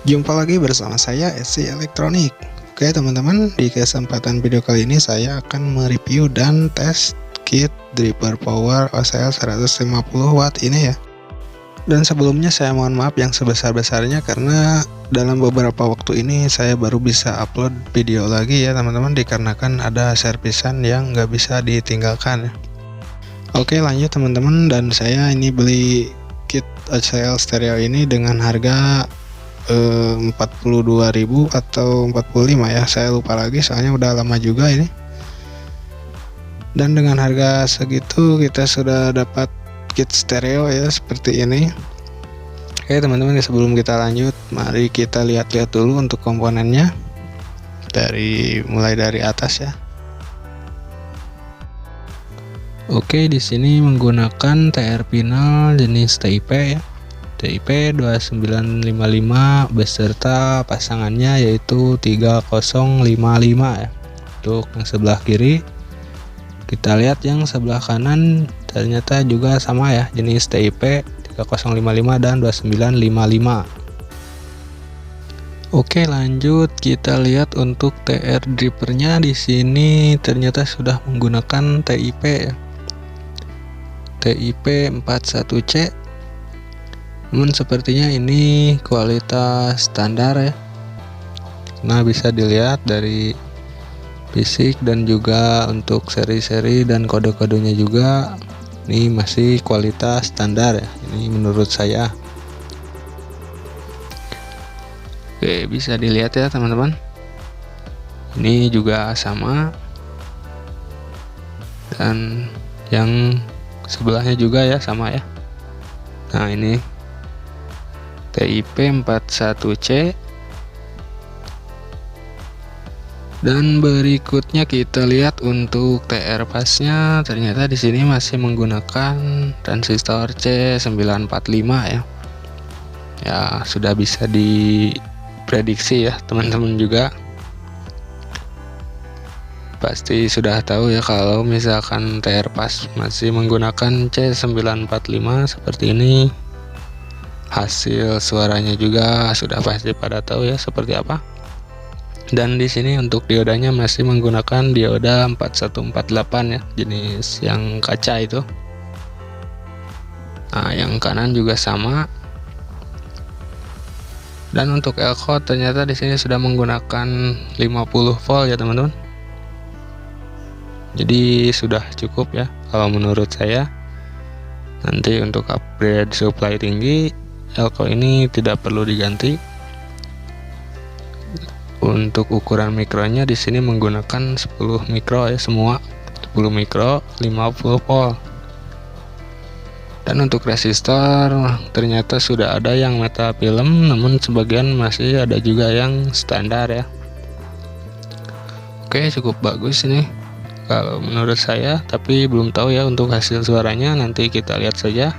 Jumpa lagi bersama saya SC Elektronik. Oke teman-teman, di kesempatan video kali ini saya akan mereview dan tes kit Dripper Power OCL 150 watt ini ya. Dan sebelumnya saya mohon maaf yang sebesar-besarnya karena dalam beberapa waktu ini saya baru bisa upload video lagi ya teman-teman, dikarenakan ada servisan yang nggak bisa ditinggalkan. Oke lanjut teman-teman, dan saya ini beli kit OCL stereo ini dengan harga 42.000 atau 45 ya, saya lupa lagi soalnya udah lama juga ini. Dan dengan harga segitu kita sudah dapat kit stereo ya seperti ini. Oke teman-teman, sebelum kita lanjut mari kita lihat-lihat dulu untuk komponennya mulai dari atas ya. Oke, di sini menggunakan TR final jenis TIP ya, TIP 2955 beserta pasangannya yaitu 3055 ya. Untuk yang sebelah kiri, kita lihat yang sebelah kanan ternyata juga sama ya, jenis TIP 3055 dan 2955. Oke lanjut, kita lihat untuk TR drippernya di sini ternyata sudah menggunakan TIP ya, TIP 41C. Namun sepertinya ini kualitas standar ya. Nah, bisa dilihat dari fisik dan juga untuk seri-seri dan kode-kodenya juga ini masih kualitas standar ya, ini menurut saya. Oke, bisa dilihat ya teman-teman, ini juga sama, dan yang sebelahnya juga ya sama ya. Nah ini TIP 41C. Dan berikutnya kita lihat untuk TR pasnya, ternyata di sini masih menggunakan transistor C945 ya. Ya, sudah bisa diprediksi ya teman-teman, juga pasti sudah tahu ya kalau misalkan TR pas masih menggunakan C945 seperti ini, hasil suaranya juga sudah pasti pada tahu ya seperti apa. Dan di sini untuk diodanya masih menggunakan dioda 4148 ya, jenis yang kaca itu. Nah, yang kanan juga sama. Dan untuk elko ternyata di sini sudah menggunakan 50 volt ya teman-teman. Jadi sudah cukup ya kalau menurut saya. Nanti untuk upgrade supply tinggi, elko ini tidak perlu diganti. Untuk ukuran mikronya di sini menggunakan 10 mikro ya, semua 10 mikro 50 volt. Dan untuk resistor ternyata sudah ada yang metal film, namun sebagian masih ada juga yang standar ya. Oke, cukup bagus ini kalau menurut saya, tapi belum tahu ya untuk hasil suaranya, nanti kita lihat saja.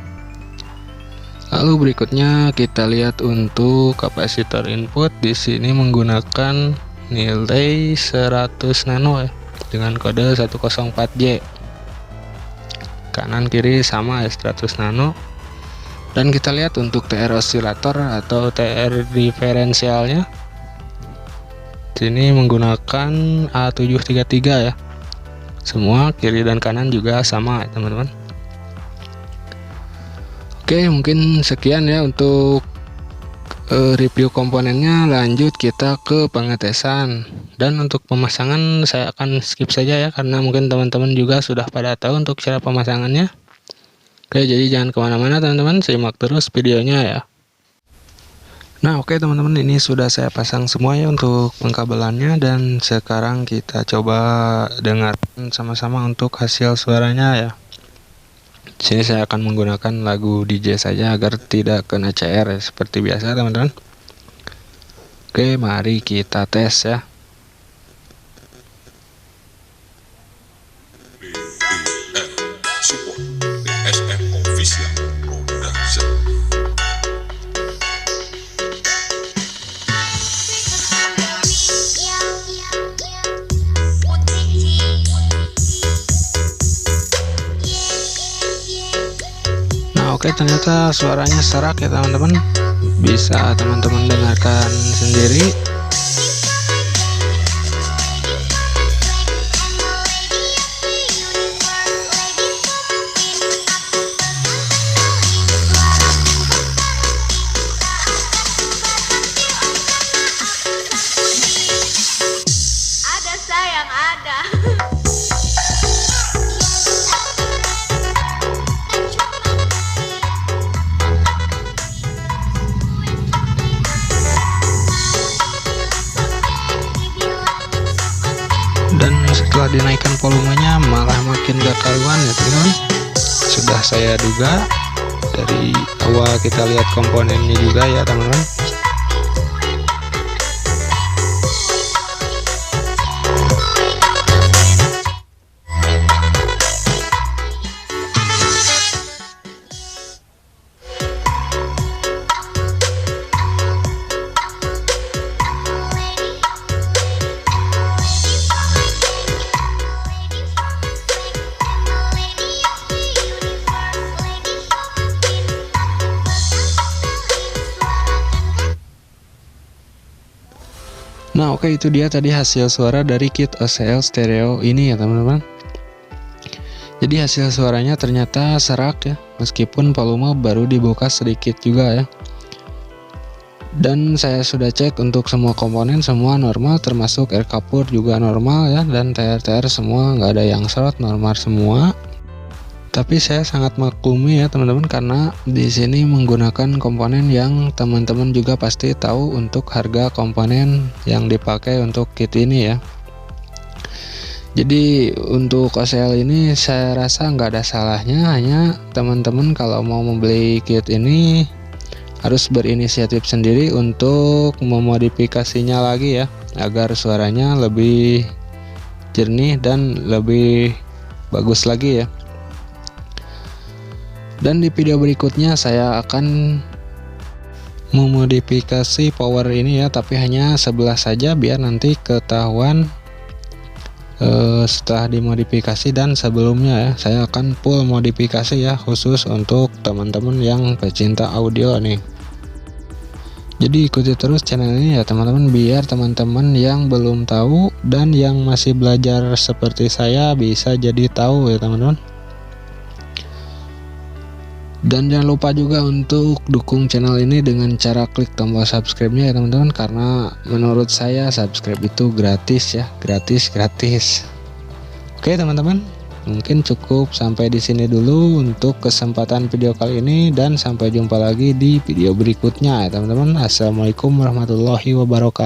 Lalu berikutnya kita lihat untuk kapasitor input, di sini menggunakan nilai 100 nano ya, dengan kode 104J. Kanan kiri sama ya, 100 nano. Dan kita lihat untuk TR osilator atau TR diferensialnya, sini menggunakan A733 ya. Semua kiri dan kanan juga sama ya teman-teman. Oke, mungkin sekian ya untuk review komponennya. Lanjut kita ke pengetesan. Dan untuk pemasangan saya akan skip saja ya, karena mungkin teman-teman juga sudah pada tahu untuk cara pemasangannya. Oke, jadi jangan kemana-mana teman-teman, simak terus videonya ya. Nah oke teman-teman, ini sudah saya pasang semua ya untuk pengkabelannya, dan sekarang kita coba dengarkan sama-sama untuk hasil suaranya ya. Di sini saya akan menggunakan lagu DJ saja agar tidak kena CR ya, seperti biasa teman-teman. Oke, mari kita tes ya. Oke, ternyata suaranya serak ya teman-teman. bisa teman-teman dengarkan sendiri. Ada sayang ada. Dan setelah dinaikkan volumenya malah makin gak karuan ya teman-teman. Sudah saya duga dari awal, kita lihat komponennya juga ya teman-teman. Nah oke, itu dia tadi hasil suara dari kit OCL stereo ini ya teman-teman. Jadi hasil suaranya ternyata serak ya, meskipun volume baru dibuka sedikit juga ya. Dan saya sudah cek untuk semua komponen semua normal, termasuk air kapur juga normal ya, dan TR-TR semua nggak ada yang short, normal semua. Tapi saya sangat maklumi ya teman-teman, karena di sini menggunakan komponen yang teman-teman juga pasti tahu untuk harga komponen yang dipakai untuk kit ini ya. Jadi untuk OCL ini saya rasa nggak ada salahnya, hanya teman-teman kalau mau membeli kit ini harus berinisiatif sendiri untuk memodifikasinya lagi ya, agar suaranya lebih jernih dan lebih bagus lagi ya. Dan di video berikutnya saya akan memodifikasi power ini ya, tapi hanya sebelah saja biar nanti ketahuan setelah dimodifikasi. Dan sebelumnya ya, saya akan full modifikasi ya, khusus untuk teman-teman yang pecinta audio nih. Jadi ikuti terus channel ini ya teman-teman, biar teman-teman yang belum tahu dan yang masih belajar seperti saya bisa jadi tahu ya teman-teman. Dan jangan lupa juga untuk dukung channel ini dengan cara klik tombol subscribe-nya ya teman-teman, karena menurut saya subscribe itu gratis ya, gratis. Oke teman-teman, mungkin cukup sampai di sini dulu untuk kesempatan video kali ini, dan sampai jumpa lagi di video berikutnya ya teman-teman. Assalamualaikum warahmatullahi wabarakatuh.